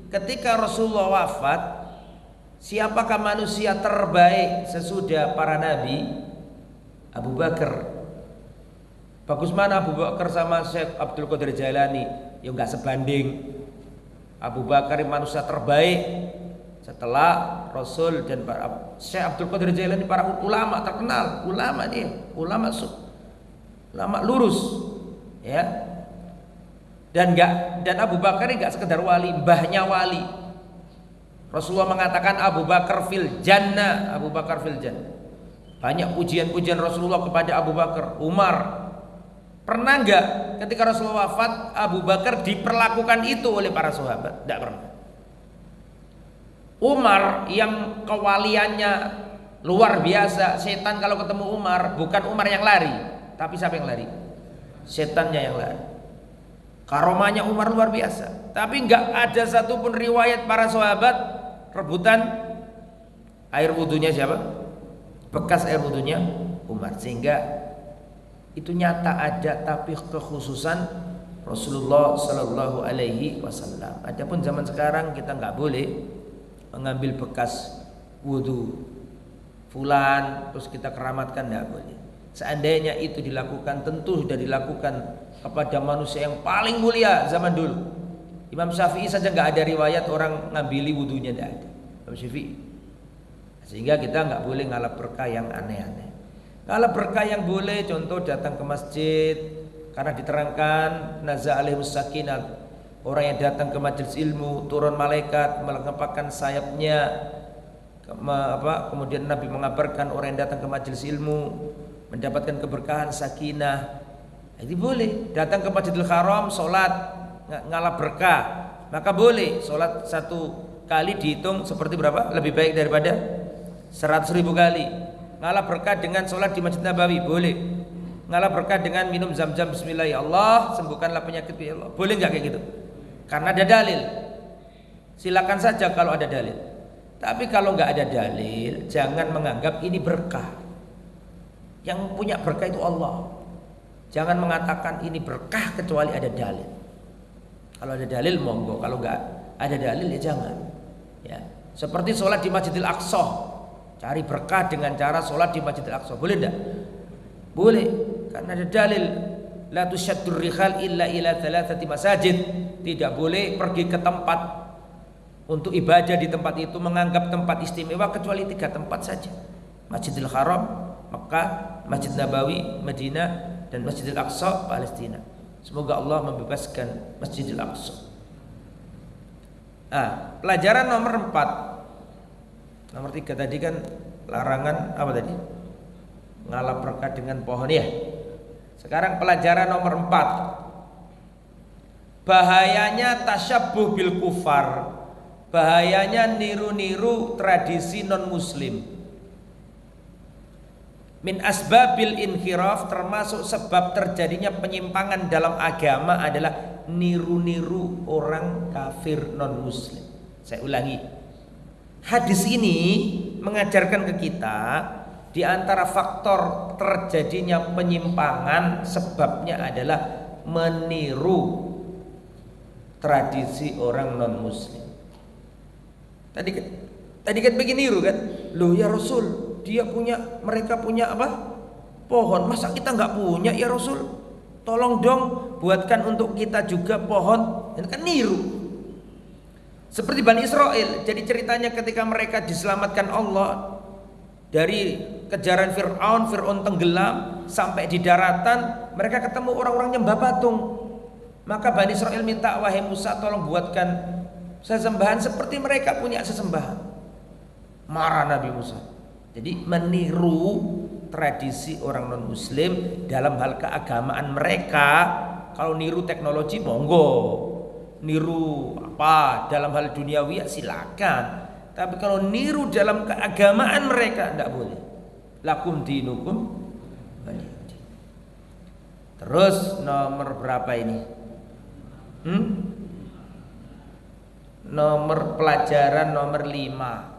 ketika Rasulullah wafat, siapakah manusia terbaik sesudah para nabi? Abu Bakar. Bagus mana Abu Bakar sama Syekh Abdul Qadir Jailani? Ya enggak sebanding. Abu Bakar manusia terbaik setelah Rasul dan para Syekh Abdul Qadir Jailani, para ulama terkenal, ulama dia, ulama lurus, ya. Dan Abu Bakar ini enggak sekedar wali, mbahnya wali. Rasulullah mengatakan Abu Bakar fil jannah, Abu Bakar fil jannah. Banyak pujian-pujian Rasulullah kepada Abu Bakar. Umar, pernah enggak ketika Rasulullah wafat Abu Bakar diperlakukan itu oleh para sahabat? Tidak pernah. Umar yang kewaliannya luar biasa, setan kalau ketemu Umar, bukan Umar yang lari, tapi siapa yang lari? Setannya yang lari. Karomanya Umar luar biasa, tapi enggak ada satupun riwayat para sahabat rebutan air wudhunya siapa? Bekas air wudhunya Umar. Sehingga itu nyata ada, tapi kekhususan Rasulullah Sallallahu Alaihi Wasallam. Adapun zaman sekarang kita nggak boleh mengambil bekas wudhu fulan terus kita keramatkan, nggak boleh. Seandainya itu dilakukan, tentu sudah dilakukan kepada manusia yang paling mulia zaman dulu. Imam Syafi'i saja nggak ada riwayat orang ngambili wudhunya, tidak ada. Imam Syafi'i. Sehingga kita nggak boleh ngalap berkah yang aneh-aneh. Kalau berkah yang boleh, contoh datang ke masjid karena diterangkan nazza alaihimus sakinah, orang yang datang ke majelis ilmu turun malaikat meletakkan sayapnya. Kemudian Nabi mengabarkan orang yang datang ke majelis ilmu mendapatkan keberkahan sakinah. Jadi boleh datang ke Masjidil Haram sholat ngalap berkah, maka boleh sholat satu kali dihitung seperti berapa? Lebih baik daripada 100.000 kali. Ngalap berkah dengan sholat di Masjid Nabawi boleh. Ngalap berkah dengan minum zam-zam bismillah, ya Allah sembuhkanlah penyakit ya Allah. Boleh nggak kayak gitu? Karena ada dalil. Silakan saja kalau ada dalil. Tapi kalau nggak ada dalil, jangan menganggap ini berkah. Yang punya berkah itu Allah. Jangan mengatakan ini berkah kecuali ada dalil. Kalau ada dalil monggo, kalau nggak ada dalil ya jangan. Ya. Seperti sholat di Masjidil Aqsa, cari berkah dengan cara sholat di Masjidil Aqsa, boleh enggak? Boleh, karena ada dalil. La tusyaddur rihal illa ila thalathati masajid. Tidak boleh pergi ke tempat untuk ibadah di tempat itu menganggap tempat istimewa kecuali 3 tempat saja. Masjidil Haram Mekah, Masjid Nabawi Madinah, dan Masjidil Aqsa Palestina. Semoga Allah membebaskan Masjidil Aqsa. Pelajaran nomor 4. Nomor 3 tadi kan larangan apa tadi? Ngalap berkah dengan pohon ya. Sekarang pelajaran nomor 4. Bahayanya tasyabbuh bil kufar. Bahayanya niru-niru tradisi non muslim. Min asbabil inhiraf, termasuk sebab terjadinya penyimpangan dalam agama adalah niru-niru orang kafir non muslim. Saya ulangi, hadis ini mengajarkan ke kita di antara faktor terjadinya penyimpangan sebabnya adalah meniru tradisi orang non muslim. Tadi kan begini niru kan, loh ya Rasul, mereka punya apa? pohon, masa kita nggak punya ya Rasul? Tolong dong buatkan untuk kita juga pohon. Ini kan niru. Seperti Bani Israel. Jadi ceritanya ketika mereka diselamatkan Allah dari kejaran Fir'aun, Fir'aun tenggelam sampai di daratan, mereka ketemu orang-orang nyembah patung. Maka Bani Israel minta, wahai Musa tolong buatkan sesembahan seperti mereka punya sesembahan. Marah Nabi Musa. Jadi meniru tradisi orang non muslim dalam hal keagamaan mereka. Kalau niru teknologi monggo, niru apa dalam hal duniawi ya silakan. Tapi kalau niru dalam keagamaan mereka tidak boleh. Lakum dinukum. Terus nomor berapa ini? Nomor pelajaran nomor 5.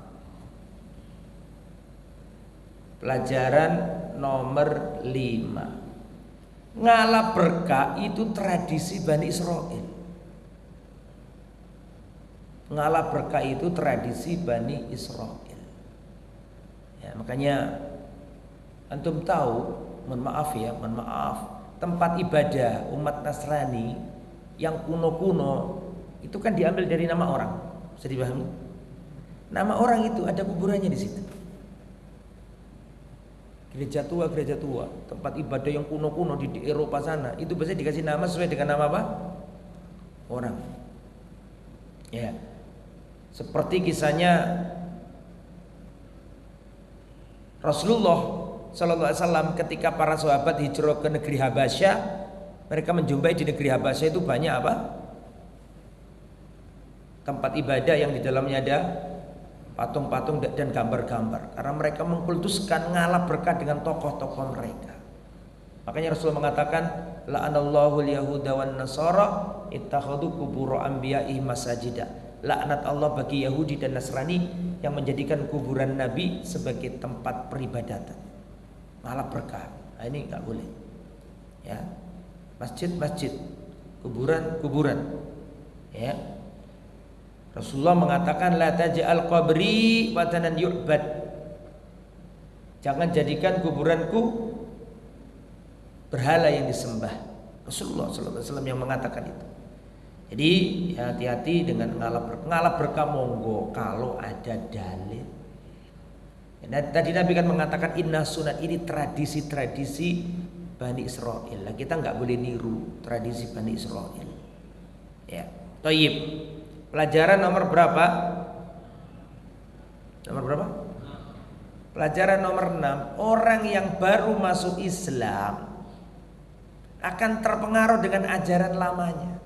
Pelajaran nomor 5. Ngalah berkah itu tradisi Bani Israel. Ngalah berkah itu tradisi Bani Israel. Ya, makanya antum tahu, mohon maaf, tempat ibadah umat Nasrani yang kuno-kuno itu kan diambil dari nama orang. Bisa dipahami? Nama orang itu ada kuburannya di situ. Gereja tua, tempat ibadah yang kuno-kuno di Eropa sana, itu biasanya dikasih nama sesuai dengan nama apa? Orang. Ya. Seperti kisahnya Rasulullah Sallallahu Alaihi Wasallam ketika para sahabat hijrah ke negeri Habasyah, mereka menjumpai di negeri Habasyah itu banyak apa? Tempat ibadah yang di dalamnya ada patung-patung dan gambar-gambar, karena mereka mengkultuskan ngalah berkah dengan tokoh-tokoh mereka. Makanya Rasul mengatakan la'anallahu al-yahuda wan nasara ittakhadhu qubur anbiya'i masajida. Laknat Allah bagi Yahudi dan Nasrani yang menjadikan kuburan Nabi sebagai tempat peribadatan. Ngalah berkah. Nah, ini enggak boleh. Ya. Masjid-masjid, kuburan-kuburan. Ya. Rasulullah mengatakan la taj'al qabri watanan yu'bad. Jangan jadikan kuburanku berhala yang disembah. Rasulullah sallallahu alaihi wasallam yang mengatakan itu. Jadi hati-hati dengan ngalah berkah monggo kalau ada dalil. Dan tadi Nabi kan mengatakan inna sunat, ini tradisi-tradisi Bani Israel. Lah kita enggak boleh niru tradisi Bani Israel. Ya. Thayyib. Pelajaran nomor berapa? Nomor berapa? Pelajaran nomor 6. Orang yang baru masuk Islam akan terpengaruh dengan ajaran lamanya.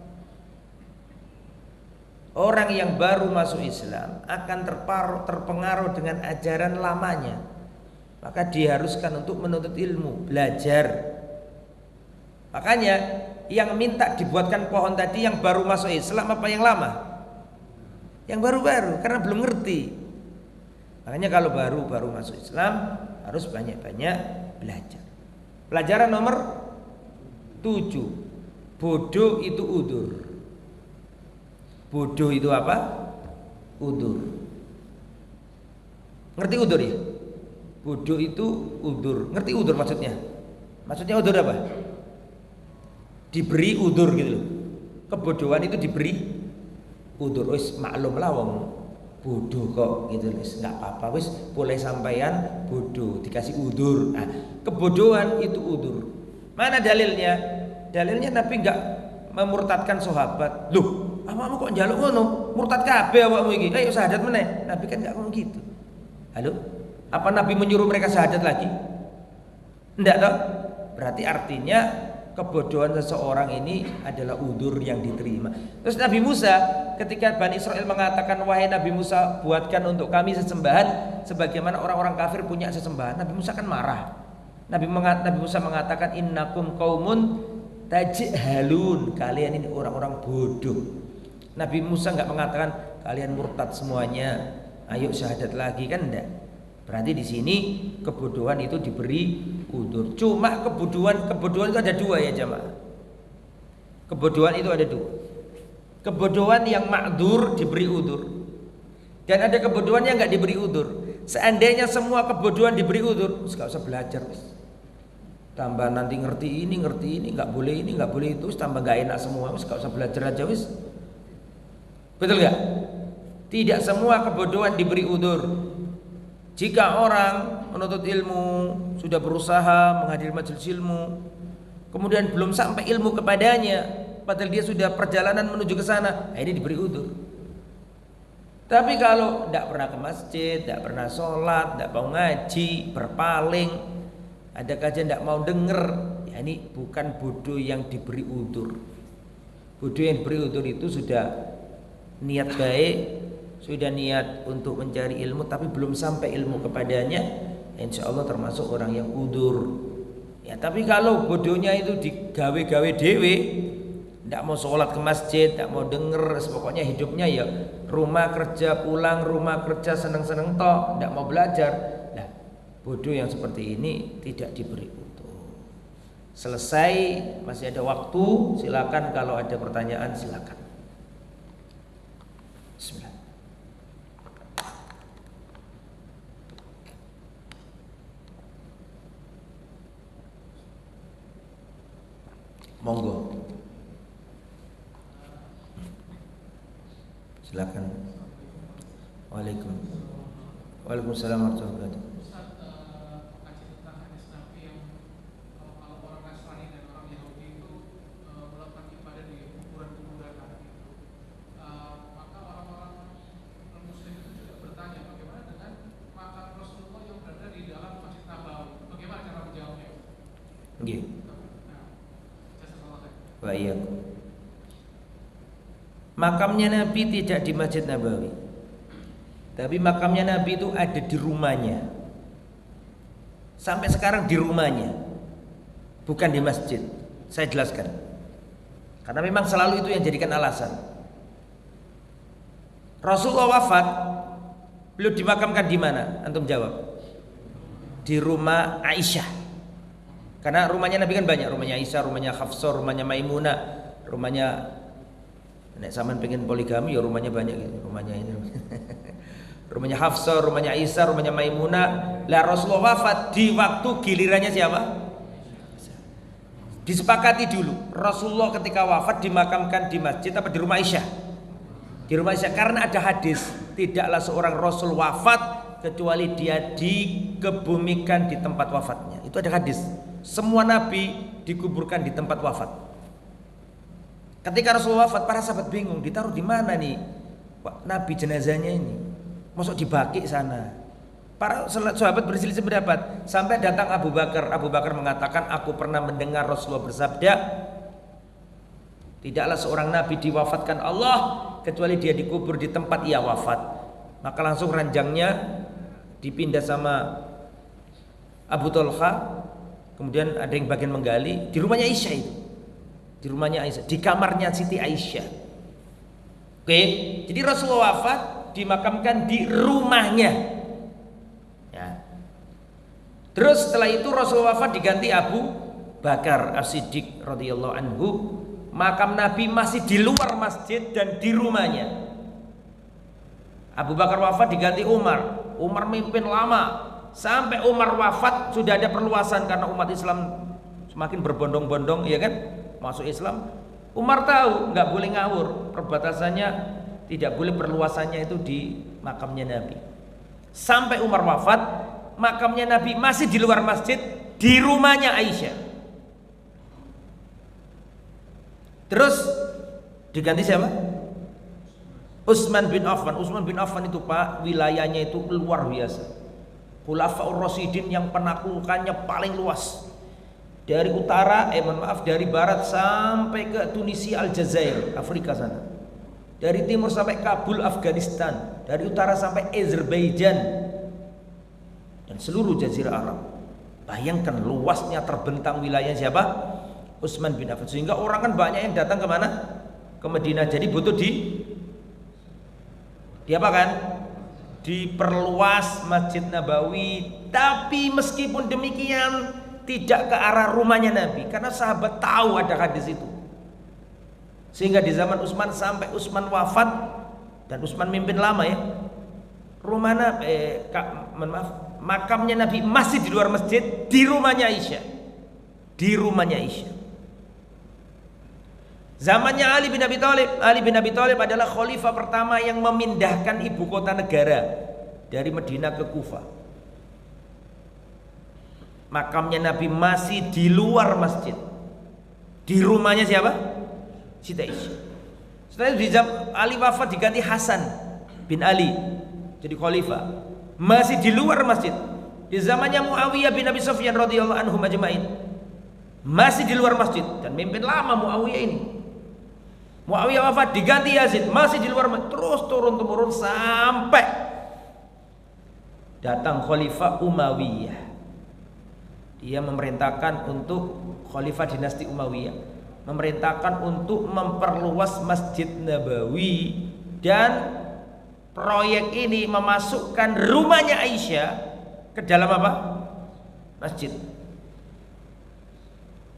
Orang yang baru masuk Islam akan terpengaruh dengan ajaran lamanya. Maka diharuskan untuk menuntut ilmu, belajar. Makanya yang minta dibuatkan pohon tadi yang baru masuk Islam apa yang lama? Yang baru-baru, karena belum ngerti. Makanya kalau baru masuk Islam harus banyak-banyak belajar. Pelajaran nomor 7. Bodoh itu udur. Bodoh itu apa? Udur. Ngerti udur ya? Bodoh itu udur. Ngerti udur maksudnya? Maksudnya udur apa? Diberi udur gitu loh. Kebodohan itu diberi udur. Wis maklum lah wong bodoh kok gitu wis enggak apa-apa, wis boleh sampeyan bodoh dikasih udur. Nah, kebodohan itu udur. Mana dalilnya? Dalilnya Nabi enggak memurtadkan sahabat. Loh, awakmu kok njaluk ngono? Murtad kabeh awakmu iki. Ayo syahadat meneh. Nabi kan enggak ngomong gitu. Halo? Apa Nabi menyuruh mereka syahadat lagi? Enggak toh? Berarti artinya kebodohan seseorang ini adalah udur yang diterima. Terus Nabi Musa ketika Bani Israel mengatakan wahai Nabi Musa buatkan untuk kami sesembahan sebagaimana orang-orang kafir punya sesembahan, Nabi Musa kan marah. Nabi Musa mengatakan innakum qaumun tajhalun, kalian ini orang-orang bodoh. Nabi Musa enggak mengatakan kalian murtad semuanya, ayo syahadat lagi, kan enggak. Berarti di sini kebodohan itu diberi udur. Cuma kebodohan itu ada dua ya jamaah. Kebodohan itu ada dua. Kebodohan yang ma'dzur diberi udur, dan ada kebodohan yang enggak diberi udur. Seandainya semua kebodohan diberi udur, enggak usah belajar. tambah nanti ngerti ini nggak boleh ini nggak boleh itu, tambah nggak enak semua, wis gak usah belajar aja wis. Betul nggak? Tidak semua kebodohan diberi udur. Jika orang menuntut ilmu, sudah berusaha menghadiri majelis ilmu, kemudian belum sampai ilmu kepadanya, padahal dia sudah perjalanan menuju ke sana, ini diberi udur. Tapi kalau tidak pernah ke masjid, tidak pernah sholat, tidak mau ngaji, berpaling, ada kajian tidak mau denger, ya ini bukan bodoh yang diberi udur. Bodoh yang diberi udur itu sudah niat baik, sudah niat untuk mencari ilmu, tapi belum sampai ilmu kepadanya, insya Allah termasuk orang yang udur. Ya, tapi kalau bodohnya itu digawe-gawe dewe, tidak mau sholat ke masjid, tidak mau denger, pokoknya hidupnya ya rumah kerja pulang, rumah kerja seneng-seneng toh, tidak mau belajar. Nah, bodoh yang seperti ini tidak diberi utur. Selesai, masih ada waktu, silakan kalau ada pertanyaan silakan. Bismillah. Monggo. Silakan. Waalaikumsalam warahmatullahi wabarakatuh. Nggih. Wa iyyakum. Makamnya Nabi tidak di Masjid Nabawi, tapi makamnya Nabi itu ada di rumahnya. Sampai sekarang di rumahnya, bukan di masjid. Saya jelaskan, karena memang selalu itu yang jadikan alasan. Rasulullah wafat, beliau dimakamkan di mana? Antum jawab. Di rumah Aisyah. Karena rumahnya Nabi kan banyak, rumahnya Aisyah, rumahnya Hafsah, rumahnya Maimunah, rumahnya, nek sampean pengen poligami ya rumahnya banyak gitu, rumahnya ini. Rumahnya Hafsah, rumahnya Aisyah, rumahnya Maimunah. Lah Rasulullah wafat di waktu gilirannya siapa? Disepakati dulu, Rasulullah ketika wafat dimakamkan di masjid apa di rumah Aisyah? Di rumah Aisyah, karena ada hadis, tidaklah seorang Rasul wafat kecuali dia dikebumikan di tempat wafatnya. Itu ada hadis. Semua nabi dikuburkan di tempat wafat. Ketika Rasulullah wafat, para sahabat bingung, ditaruh di mana nih Pak Nabi jenazahnya ini? Masuk dibaki sana. Para sahabat berselisih pendapat. Sampai datang Abu Bakar. Abu Bakar mengatakan, aku pernah mendengar Rasulullah bersabda, tidaklah seorang nabi diwafatkan Allah kecuali dia dikubur di tempat ia wafat. Maka langsung ranjangnya dipindah sama Abu Talha. Kemudian ada yang bagian menggali di rumahnya Aisyah itu. Di rumahnya Aisyah, di kamarnya Siti Aisyah. Oke, jadi Rasulullah wafat dimakamkan di rumahnya. Ya. Terus setelah itu Rasulullah wafat diganti Abu Bakar As-Siddiq radhiyallahu anhu. Makam Nabi masih di luar masjid dan di rumahnya. Abu Bakar wafat diganti Umar. Umar mimpin lama. Sampai Umar wafat sudah ada perluasan karena umat Islam semakin berbondong-bondong, ya kan? Masuk Islam. Umar tahu nggak boleh ngawur, perbatasannya tidak boleh, perluasannya itu di makamnya Nabi. Sampai Umar wafat, makamnya Nabi masih di luar masjid, di rumahnya Aisyah. Terus diganti siapa? Utsman bin Affan. Utsman bin Affan itu Pak, wilayahnya itu luar biasa. Khulafaur Rasyidin yang penaklukannya paling luas. Dari utara, dari barat sampai ke Tunisia, Aljazair, Afrika sana. Dari timur sampai Kabul, Afghanistan. Dari utara sampai Azerbaijan dan seluruh jazirah Arab. Bayangkan luasnya terbentang wilayah siapa? Utsman bin Affan. Sehingga orang kan banyak yang datang ke mana? Ke Madinah. Jadi butuh di apa kan? Diperluas Masjid Nabawi. Tapi meskipun demikian tidak ke arah rumahnya Nabi, karena sahabat tahu ada hadis itu. Sehingga di zaman Utsman sampai Utsman wafat, dan Utsman mimpin lama ya, makamnya Nabi masih di luar masjid, di rumahnya Aisyah. di rumahnya Aisyah. Zamannya Ali bin Abi Thalib. Ali bin Abi Thalib adalah khalifah pertama yang memindahkan ibu kota negara dari Madinah ke Kufah. Makamnya Nabi masih di luar masjid. Di rumahnya siapa? Siti Aisyah. Setelah itu Ali wafat diganti Hasan bin Ali jadi khalifah. Masih di luar masjid. Di zamannya Muawiyah bin Abi Sufyan radhiyallahu anhum ajma'in. Masih di luar masjid dan mimpin lama Muawiyah ini. Muawiyah wafat diganti Yazid, masih di luar masjid, terus turun-temurun sampai datang Khalifah Umayyah. Dia memerintahkan untuk Khalifah dinasti Umayyah, memerintahkan untuk memperluas Masjid Nabawi, dan proyek ini memasukkan rumahnya Aisyah ke dalam apa? Masjid.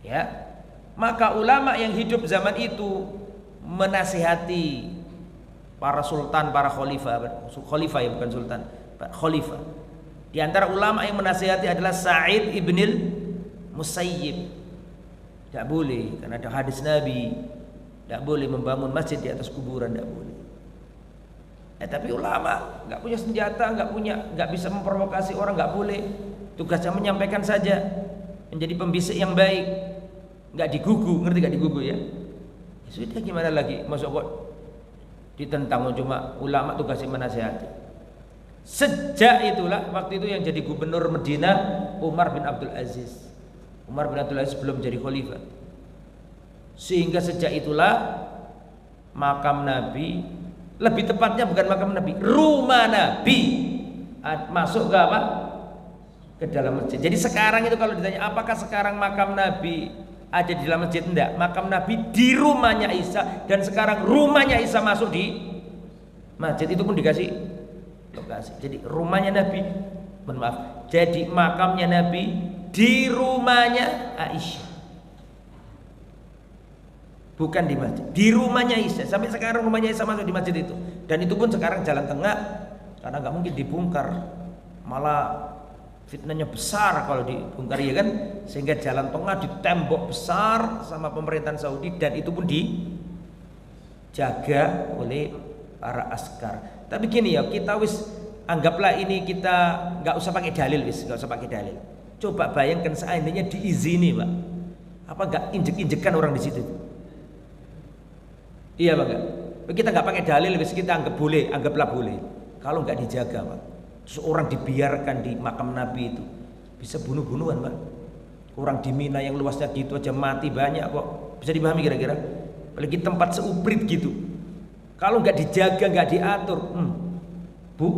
Ya. Maka ulama yang hidup zaman itu menasihati para sultan, para khalifah ya, bukan sultan, khalifah. Di antara ulama yang menasihati adalah Sa'id ibnil Musayyib. Tidak boleh, karena ada hadis Nabi, tidak boleh membangun masjid di atas kuburan, tidak boleh. Tapi ulama nggak punya senjata, nggak bisa memprovokasi orang, nggak boleh. Tugasnya menyampaikan saja, menjadi pembisik yang baik, nggak digugu, ngerti nggak digugu ya? Sudah gimana lagi, masuk kok ditentang, cuma ulama tugasnya menasihati. Sejak itulah waktu itu yang jadi gubernur Madinah Umar bin Abdul Aziz. Umar bin Abdul Aziz belum jadi khalifah. Sehingga sejak itulah makam Nabi, lebih tepatnya bukan makam Nabi, rumah Nabi masuk ke apa? Ke dalam masjid. Jadi sekarang itu kalau ditanya apakah sekarang makam Nabi ada di dalam masjid, enggak. Makam Nabi di rumahnya Aisyah, dan sekarang rumahnya Aisyah masuk di masjid, itu pun dikasih lokasi. Jadi rumahnya Nabi, mohon maaf, jadi makamnya Nabi di rumahnya Aisyah, bukan di masjid, di rumahnya Aisyah. Sampai sekarang rumahnya Aisyah masuk di masjid itu, dan itu pun sekarang jalan tengah, karena nggak mungkin dibongkar, malah fitnahnya besar kalau dibongkar ya kan, sehingga jalan tengah ditembok besar sama pemerintahan Saudi, dan itu pun dijaga oleh para askar. Tapi gini ya, kita wis anggaplah ini, kita nggak usah pakai dalil, nggak usah pakai dalil. Coba bayangkan seandainya diizini, Pak, apa nggak injek-injekan orang di situ? Iya Pak, enggak? Kita nggak pakai dalil, kita anggap boleh, anggaplah boleh. Kalau nggak dijaga, Pak, seorang dibiarkan di makam Nabi itu bisa bunuh-bunuhan, Pak. Orang di Mina yang luasnya gitu aja mati banyak kok. Bisa dipahami kira-kira? Apalagi tempat seuprit gitu. Kalau nggak dijaga, nggak diatur,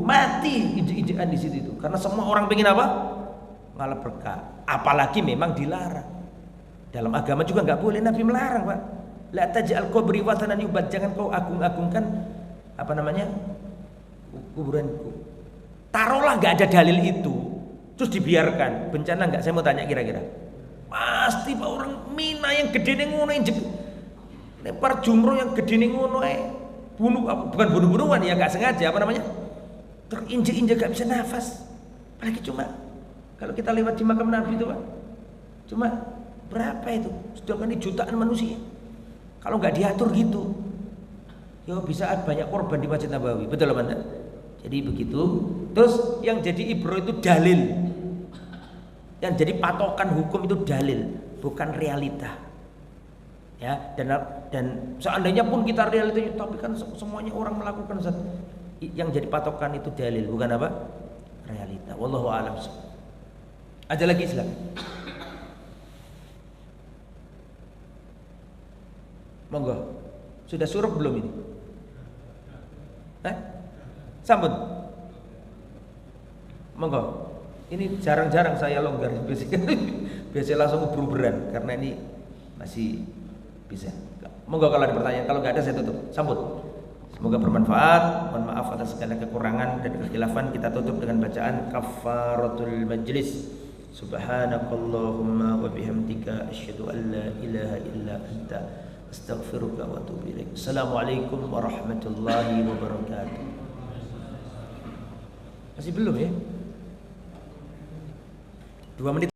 mati injek-injekan di situ itu. Karena semua orang pengen apa? Ngalah berkah. Apalagi memang dilarang. Dalam agama juga nggak boleh, Nabi melarang, Pak. La taj'al qabri wathanan yubad, jangan kau agung-agungkan apa namanya? Kuburanku. Taruhlah nggak ada dalil itu, terus dibiarkan, bencana nggak? Saya mau tanya kira-kira, pasti Pak, orang Mina yang gede nih ngono, lempar jumroh yang gede nih ngono, bukan bunuh-bunuhan ya, nggak sengaja, apa namanya, terinjek-injek nggak bisa nafas. Apalagi cuma kalau kita lewat di makam Nabi itu, Pak, cuma berapa itu? Sudah kan jutaan manusia. Kalau nggak diatur gitu, ya bisa banyak korban di Masjid Nabawi, betul apa enggak? Jadi begitu. Terus yang jadi ibro itu dalil, yang jadi patokan hukum itu dalil, bukan realita. Ya, dan seandainya pun kita realita, tapi kan semuanya orang melakukan, yang jadi patokan itu dalil, bukan apa? Realita. Wallahu a'lam. Ada lagi silakan. Monggo. Sudah surup belum ini? Sambut. Monggo. Ini jarang-jarang saya longgar, biasanya langsung beruberan, karena ini masih bisa. Monggo kalau ada pertanyaan, kalau nggak ada saya tutup. Sambut. Semoga bermanfaat. Mohon maaf atas segala kekurangan dan kekhilafan. Kita tutup dengan bacaan kafaratul majlis. Subhanakallahumma wa bihamdika asyhadu an la ilaha illa anta astaghfiruka wa atubu ilaik. Assalamualaikum warahmatullahi wabarakatuh. Masih belum ya? 2 menit.